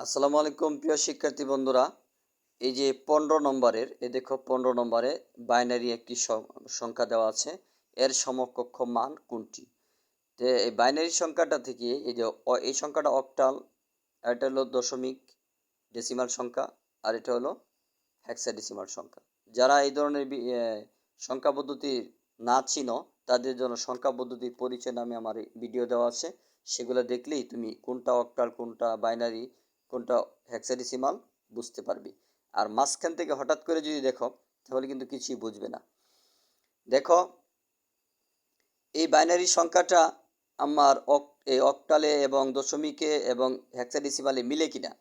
আসসালামু আলাইকুম প্রিয় শিক্ষার্থী বন্ধুরা। এই যে 15 নম্বরের দেখো 15 নম্বরে বাইনারি একটি সংখ্যা দেওয়া আছে। এর সমকক্ষ মান কোনটি? তো এই বাইনারি সংখ্যাটা থেকে এই সংখ্যাটা অক্টাল, এটা হলো দশমিক ডেসিমাল সংখ্যা, আর এটা হলো হেক্সাডেসিমাল সংখ্যা। যারা এই ধরনের সংখ্যা পদ্ধতি না চিনো তাদের জন্য সংখ্যা পদ্ধতির পরিচয় নামে আমার ভিডিও দেওয়া আছে। সেগুলো দেখলেই তুমি কোনটা অক্টাল, কোনটা বাইনারি, কোনটা হেক্সাডেসিমাল বুঝতে পারবে। আর মাঝখান থেকে হঠাৎ করে যদি দেখো তাহলে কিন্তু কিছুই বুঝবে না। দেখো এই বাইনারি সংখ্যাটা আমার এই অক্টালে এবং দশমিকে এবং হেক্সাডেসিমালে মিলে কিনা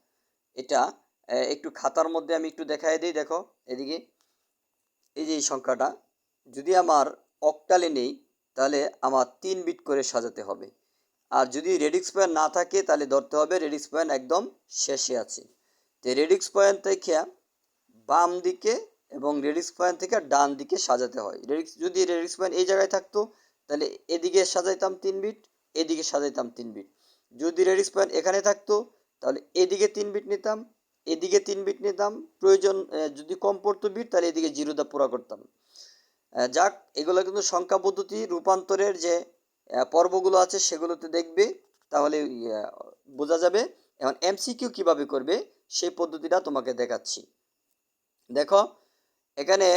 এটা একটু খাতার মধ্যে আমি একটু দেখাই দিই। দেখো এদিকে এই যে এই সংখ্যাটা যদি আমার অক্টালে নেই তাহলে আমার 3 বিট করে সাজাতে হবে। আর যদি রেডিক্স পয়েন্ট না থাকে তাহলে ধরতে হবে রেডিক্স পয়েন্ট একদম শেষে আছে। তো রেডিক্স পয়েন্ট থেকে বাম দিকে এবং রেডিক্স পয়েন্ট থেকে ডান দিকে সাজাতে হয়। যদি রেডিক্স পয়েন্ট এই জায়গায় থাকতো তাহলে এদিকে সাজাইতাম 3 বিট, এদিকে সাজাইতাম 3 বিট। যদি রেডিক্স পয়েন্ট এখানে থাকতো তাহলে এদিকে 3 বিট নিতাম, এদিকে 3 বিট নিতাম। প্রয়োজন যদি কম পড়তো বিট তাহলে এদিকে জিরোটা পুরা করতাম। যাক, এগুলো কিন্তু সংখ্যা পদ্ধতি রূপান্তরের যে পর্বগুলো আছে সেগুলোতে দেখবে, তাহলে বোঝা যাবে। এখন এমসিকিউ কিভাবে করবে সেই পদ্ধতিটা তোমাকে দেখাচ্ছি। দেখো এখানে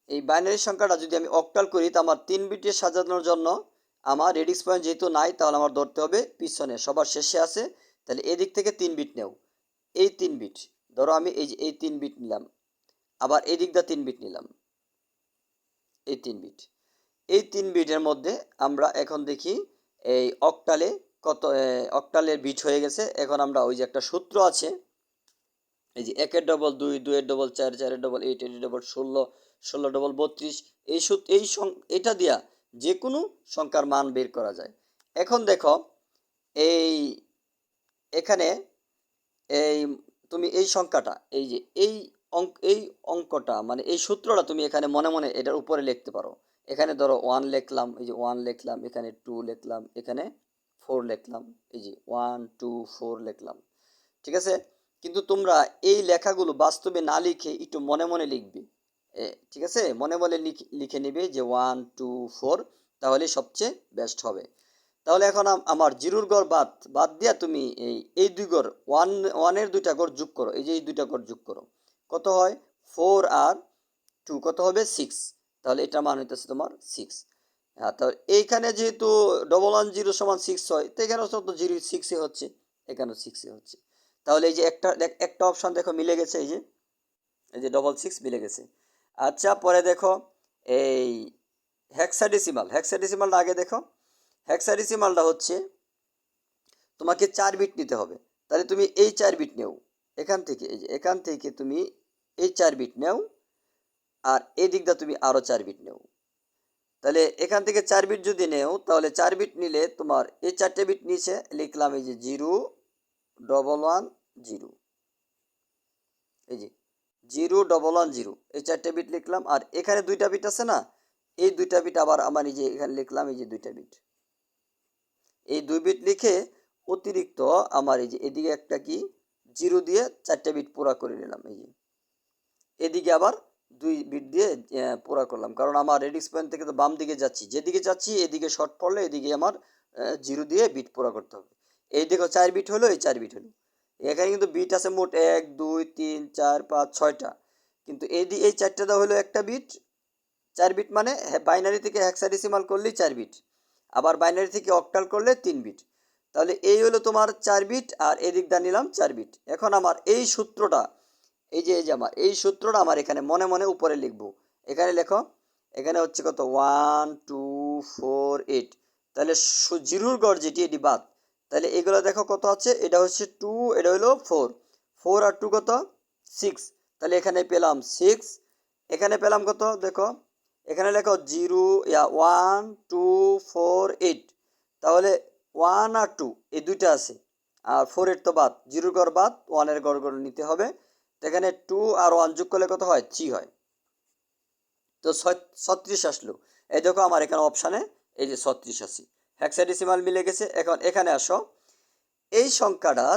এই বাইনারি সংখ্যাটা যদি আমি অক্টাল করি তো আমার 3 বিটে সাজানোর জন্য আমার রেডিক্স পয়েন্ট যেহেতু নাই তাহলে আমার ধরতে হবে পিছনে সবার শেষে আছে। তাহলে এদিক থেকে 3 বিট নেও, এই 3 বিট ধরো, আমি এই 3 বিট নিলাম, আবার এই দিক দিয়ে 3 বিট নিলাম, এই 3 বিট। এই 3 বিটের মধ্যে আমরা এখন দেখি এই অক্টালে কত অক্টালের বিট হয়ে গেছে। এখন আমরা ওই যে একটা সূত্র আছে, এই যে 1-এর ডবল 2, 2-এর ডবল 4, 4-এর ডবল 8, 8-এর ডবল 16, 16 ডবল 32, এটা দিয়া যে কোনো সংখ্যার মান বের করা যায়। এখন দেখো এই এখানে এই তুমি এই সংখ্যাটা এই যে এই অঙ্কটা মানে এই সূত্রটা তুমি এখানে মনে মনে এটার উপরে লিখতে পারো। এখানে ধরো 1 লিখলাম, এই যে 1 লিখলাম, এখানে 2 লিখলাম, এখানে 4 লিখলাম, এই যে 1 2 4 লিখলাম। ঠিক আছে, কিন্তু তোমরা এই লেখাগুলো বাস্তবে না লিখে একটু মনে মনে লিখবে। ঠিক আছে, মনে মনে লিখে নিবে যে 1 2 4, তাহলে সবচেয়ে বেস্ট হবে। তাহলে এখন আমার জিরোর গড় বাদ বাদ দিয়া তুমি এই দুই গড় ওয়ানের দুইটা গড় যোগ করো, এই যে এই দুইটা গড় যোগ করো, কত হয় 4 আর 2 কত হবে 6। তাহলে এটা মান হইতেছে তোমার 6। হ্যাঁ, তাহলে এইখানে যেহেতু 110 সমান 6 হয়, তো এখানে তো 6 হচ্ছে, এখানে 6 হচ্ছে। তাহলে এই যে একটা অপশন দেখো মিলে গেছে, এই যে 6 মিলে গেছে। আচ্ছা, পরে দেখো এই হেক্সাডেসিমালটা আগে দেখো। হেক্সাডেসিমালটা হচ্ছে তোমাকে 4 বিট নিতে হবে। তাহলে তুমি এই 4 বিট নেও এখান থেকে, এই যে এখান থেকে তুমি এই 4 বিট নেও, আর এই দিকটা তুমি আরো 4 বিট নেও। তাহলে এখান থেকে 4 বিট যদি নেও তাহলে 4 বিট নিলে তোমার এই 4টে বিট নিচে লিখলাম, এই যে 0 1 1 0, এই যে 0 1 1 0, এই 4টে বিট লিখলাম। আর এখানে 2টা বিট আছে না, এই 2টা বিট আবার আমার এই যে এখানে লিখলাম, এই যে 2টা বিট, এই 2 বিট লিখে অতিরিক্ত আমার এই যে এদিকে একটা কি 0 দিয়ে 4টে বিট পুরা করে নিলাম। এই যে এদিকে আবার 2 বিট দিয়ে পুরা করলাম, কারণ আমার রেডিক্স পয়েন্ট থেকে তো বাম দিকে যাচ্ছি, যেদিকে যাচ্ছি এদিকে শর্ট পড়লে এদিকে আমার 0 দিয়ে বিট পুরা করতে হবে। এই দেখো 4 বিট হলো, এই 4 বিট হলো। এখানে কিন্তু বিট আছে মোট 1 2 3 4 5 6টা, কিন্তু এই 4টা হলো একটা বিট। 4 বিট মানে বাইনারি থেকে হেক্সাডেসিমাল করলেই 4 বিট, আবার বাইনারি থেকে অক্টাল করলে 3 বিট। তাহলে এই হলো তোমার 4 বিট, আর এদিক দা নিলাম 4 বিট। এখন আমার এই সূত্রটা, এই যে আমার এই সূত্রটা আমার এখানে মনে মনে উপরে লিখবো। এখানে লেখো, এখানে হচ্ছে কত 1 2 4 8, তাহলে জিরোর গড় যেটি এটি বাদ। তাহলে এগুলো দেখো কত আছে, এটা হচ্ছে 2, এটা হলো 4, 4 আর 2 কত 6। তাহলে এখানে পেলাম 6, এখানে পেলাম কত দেখো, এখানে লেখো 1 2 4 8। তাহলে 1 আর 2 এই দুইটা আছে, আর 4-এর তো বাদ, 0-র গড় বাদ, 1-এর গড় নিতে হবে। তো এখানে 2 আর 1 যোগ করলে কত হয় 3 হয়, তো 36 আসলো। এই দেখো আমার এখানে অপশানে এই যে 36 আছে, হেক্সাডেসিমাল মিলে গেছে। এখন এখানে আসো, এই সংখ্যাটা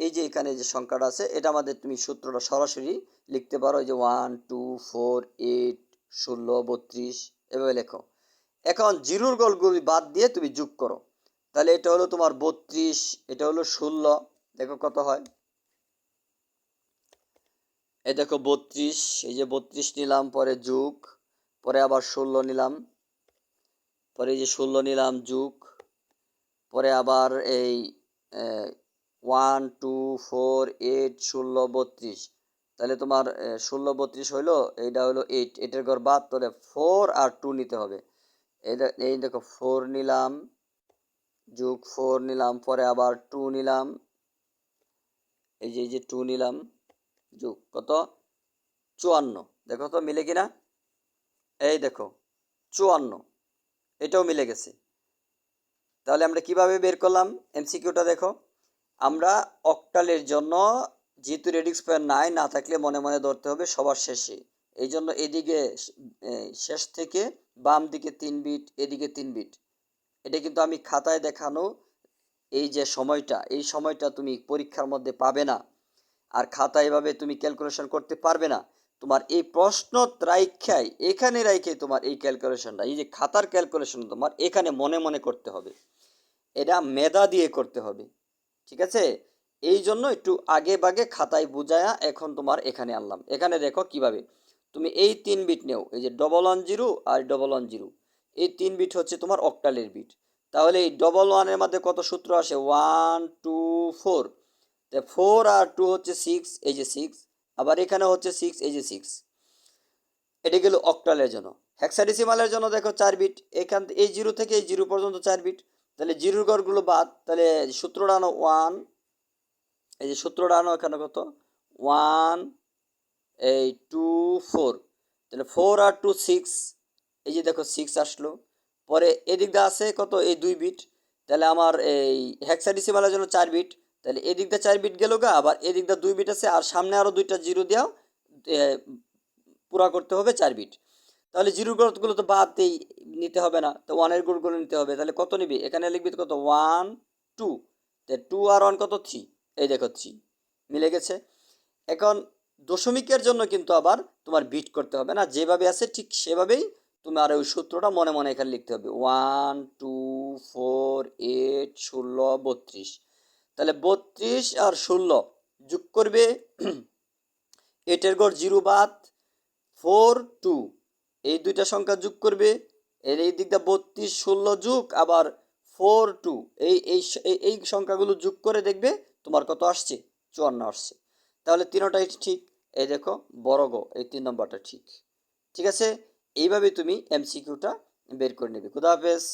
এই যে এখানে যে সংখ্যাটা আছে এটা আমাদের তুমি সূত্রটা সরাসরি লিখতে পারো, এই যে 1 2 4 8 16 32 এভাবে লেখো। এখন জিরোর গলগুলি বাদ দিয়ে তুমি যোগ করো, তাহলে এটা হলো তোমার 32, এটা হলো 16, দেখো কত হয়। এই দেখো 32, এই যে 32 নিলাম, পরে যোগ, পরে আবার 16 নিলাম, পরে এই যে 16 নিলাম যোগ, পরে আবার এই 1 2 4 8 16 32, তাহলে তোমার 16 32 হইলো, এইটা হলো 8, এটার ঘর বাদ, তাহলে 4 আর 2 নিতে হবে। এটা এই দেখো 4 নিলাম যোগ 4 নিলাম, পরে আবার 2 নিলাম, এই যে 2 নিলাম যোগ কত 54, দেখো তো মিলে কিনা, এই দেখো 54, এটাও মিলে গেছে। তাহলে আমরা কিভাবে বের করলাম এমসিকিউটা দেখো। আমরা অক্টালের জন্য যেহেতু রেডিক্স পেয়ার নাই, না থাকলে মনে মনে ধরতে হবে সবার শেষে, এই জন্য এদিকে শেষ থেকে বাম দিকে 3 বিট, এদিকে 3 বিট। এটা কিন্তু আমি খাতায় দেখানো এই যে সময়টা, এই সময়টা তুমি পরীক্ষার মধ্যে পাবে না, আর খাতায় এভাবে তুমি ক্যালকুলেশন করতে পারবে না। তোমার এই প্রশ্ন রাইখাই এখানে রাইখে তোমার এই ক্যালকুলেশনটা, এই যে খাতার ক্যালকুলেশন তোমার এখানে মনে মনে করতে হবে, এটা মেধা দিয়ে করতে হবে, ঠিক আছে। এই জন্য একটু আগে বাগে খাতায় বুঝায়া এখন তোমার এখানে আনলাম। এখানে দেখো কিভাবে তুমি এই 3 বিট নেও, এই যে 110 আর 110, এই 3 বিট হচ্ছে তোমার অক্টালের বিট। তাহলে এই 11 মধ্যে কত সূত্র আসে, 1 2 4, 4 আর 2 হচ্ছে 6, এই যে 6, আবার এখানে হচ্ছে 6, এই যে 6। এটা গেল অক্টালের জন্য। হেক্সাডেসিমালের জন্য দেখো 4 বিট, এখান এই জিরো থেকে এই জিরো পর্যন্ত 4 বিট, তাহলে জিরোর ঘরগুলো বাদ, তাহলে সূত্রটা আনো 1, এই যে সূত্রটা আনো এখানে কত 1 এই 2 4, তাহলে 4 আর 2 6, এই যে দেখো 6 আসলো। পরে এদিক দিয়ে আছে কত এই 2 বিট, তাহলে আমার এই হেক্সাডেসিমালের জন্য 4 বিট, তাহলে এদিক দিয়ে 4 বিট গেল গা, আবার এদিক দিয়ে 2 বিট আছে, আর সামনে আরো দুইটা জিরো দিয়াও পুরা করতে হবে 4 বিট। তাহলে জিরোর গুলো তো বাদ দিয়ে নিতে হবে না, তো ওয়ানের গুলো নিতে হবে, তাহলে কত নিবি এখানে লিখবি কত 1 2, 2 আর 1 কত 3, এই দেখো 3 মিলে গেছে। এখন দশমিকের জন্য কিন্তু আবার তোমার বিট করতে হবে না, যেভাবে আছে ঠিক সেভাবেই তোমার ওই সূত্রটা মনে মনে এখানে লিখতে হবে 1 2 4 8 16 32, তাহলে 32 আর 16 যোগ করবে, এটের গড় জিরো বাদ, 4 2, এই দুইটা সংখ্যা যোগ করবে, এর এই দিকটা 32 16 যোগ আবার 4 2, এই সংখ্যাগুলো যোগ করে দেখবে তোমার কত আসছে, 54 আসছে। তাহলে তিনটাই ঠিক, এই দেখো বড় গ এই 3 নম্বরটা ঠিক, ঠিক আছে। এইভাবে তুমি এমসিকিউটা বের করে নেবে। খুদা হাফেজ।